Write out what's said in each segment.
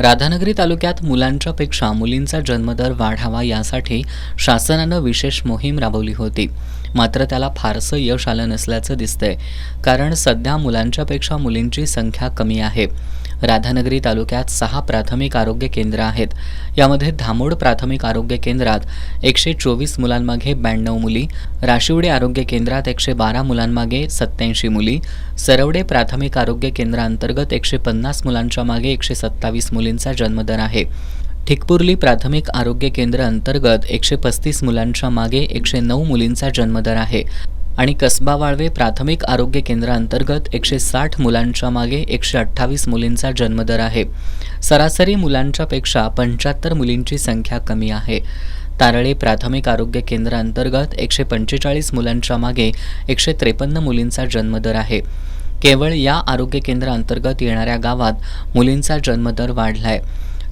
राधानगरी तालुक्यात मुलांच्या पेक्षा मुलींचा जन्मदर वाढावा यासाठी शासनानं विशेष मोहीम राबवली होती. मात्र त्याला फारसं यश आलं नसल्याचं दिसतंय, कारण सध्या मुलांच्या पेक्षा मुलींची संख्या कमी आहे. राधानगरी तालुक्यात 6 प्राथमिक आरोग्य केंद्र आहेत. यामध्ये धामोड प्राथमिक आरोग्य केंद्रात 124 मुलांमागे 92 मुली, राशिवडे आरोग्य केंद्रात 112 मुलांमागे 87 मुली, सरवडे प्राथमिक आरोग्य केंद्रांतर्गत 150 मुलांच्या मागे 127 मुलींचा जन्मदर आहे. ठिकपुर्ली प्राथमिक आरोग्य केंद्र अंतर्गत 135 मुलांच्या मागे 109 मुलींचा जन्मदर आहे आणि कसबा वाळवे प्राथमिक आरोग्य केंद्रांतर्गत 160 मुलांच्या मागे 128 मुलींचा जन्मदर आहे. सरासरी मुलांच्या पेक्षा 75 मुलींची संख्या कमी आहे. तारळे प्राथमिक आरोग्य केंद्रांतर्गत 145 मुलांच्या मागे 153 मुलींचा जन्मदर आहे. केवळ या आरोग्य केंद्रांतर्गत येणाऱ्या गावात मुलींचा जन्मदर वाढलाय.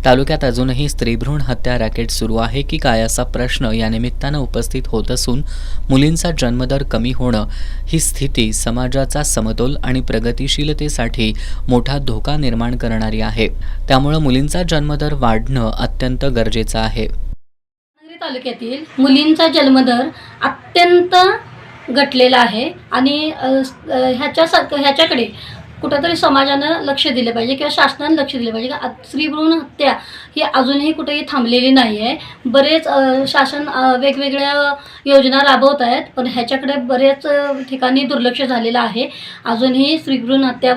तालुक्यात अजूनही स्त्रीभ्रूण हत्या रॅकेट सुरू आहे की काय असा प्रश्न या निमित्तानं उपस्थित होत असून मुलींचा जन्मदर कमी होणं ही स्थिती समाजाचा समतोल आणि प्रगतिशीलतेसाठी मोठा धोका निर्माण करणारी आहे. त्यामुळे मुलींचा जन्मदर वाढणं अत्यंत गरजेचं आहे. तालुक्यातील मुलींचा जन्मदर अत्यंत घटलेला आहे आणि ह्याच्याकडे कुठंतरी समाजानं लक्ष दिलं पाहिजे किंवा शासनानं लक्ष दिलं पाहिजे. स्त्रीभ्रूण हत्या ही अजूनही कुठेही थांबलेली नाही आहे. बरेच शासन वेगवेगळ्या योजना राबवत आहेत, पण ह्याच्याकडे बरेच ठिकाणी दुर्लक्ष झालेलं आहे. अजूनही स्त्रीभ्रूण हत्या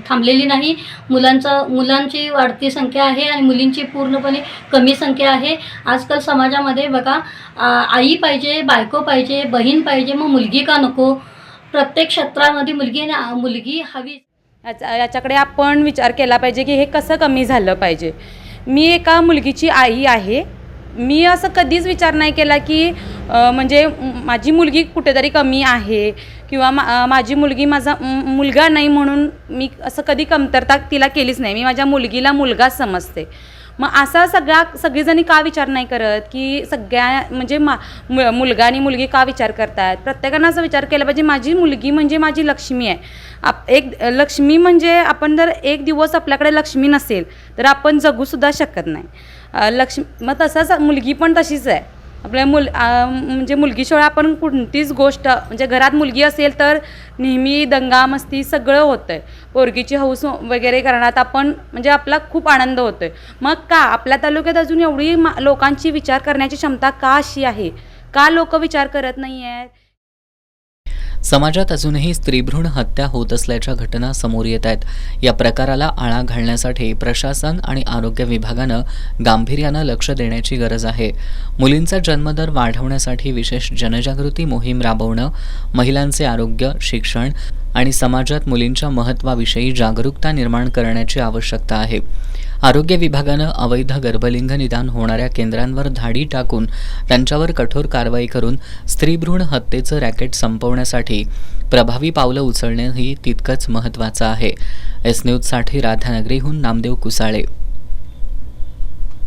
थांबलेली नाही. मुलांची वाढती संख्या आहे आणि मुलींची पूर्णपणे कमी संख्या आहे. आजकाल समाजामध्ये बघा, आई पाहिजे, बायको पाहिजे, बहीण पाहिजे, मग मुलगी का नको? प्रत्येक क्षेत्रामध्ये मुलगी हवी. याच्याकडे आपण विचार केला पाहिजे की हे कसं कमी झालं पाहिजे. मी एका मुलगीची आई आहे. मी असं कधीच विचार नाही केला की म्हणजे माझी मुलगी कुठेतरी कमी आहे किंवा माझी मुलगी माझा मुलगा नाही म्हणून मी असं कधी कमतरता तिला केलीच नाही. मी माझ्या मुलगीला मुलगाच समजते. मग असा सगळीजणी का विचार नाही करत की सगळ्या म्हणजे मुलगा आणि मुलगी का विचार करतात? प्रत्येकानं असं विचार केला पाहिजे माझी मुलगी म्हणजे माझी लक्ष्मी आहे. एक लक्ष्मी म्हणजे आपण जर एक दिवस आपल्याकडे लक्ष्मी नसेल तर आपण जगूसुद्धा शकत नाही. मग तसंच मुलगी पण तशीच आहे. आपल्या म्हणजे मुलगीशिवाय आपण कोणतीच गोष्ट म्हणजे घरात मुलगी असेल तर नेहमी दंगा मस्ती सगळं होतं आहे. पोरगीची हौस वगैरे करण्यात आपण म्हणजे आपला खूप आनंद होतो आहे. मग का आपल्या तालुक्यात अजून एवढी लोकांची विचार करण्याची क्षमता का अशी आहे? का लोक विचार करत नाही आहेत? समाजात अजूनही स्त्रीभ्रूण हत्या होत असल्याच्या घटना समोर येत आहेत. या प्रकाराला आळा घालण्यासाठी प्रशासन आणि आरोग्य विभागानं गांभीर्यानं लक्ष देण्याची गरज आहे. मुलींचा जन्मदर वाढवण्यासाठी विशेष जनजागृती मोहीम राबवणं, महिलांचे आरोग्य, शिक्षण आणि समाजात मुलींच्या महत्त्वाविषयी जागरूकता निर्माण करण्याची आवश्यकता आहे. आरोग्य विभागानं अवैध गर्भलिंग निदान होणाऱ्या केंद्रांवर धाडी टाकून त्यांच्यावर कठोर कारवाई करून स्त्रीभ्रूण हत्येचं रॅकेट संपवण्यासाठी प्रभावी पावलं उचलणंही तितकंच महत्त्वाचं आहे. एस न्यूजसाठी राधानगरीहून नामदेव कुसाळे.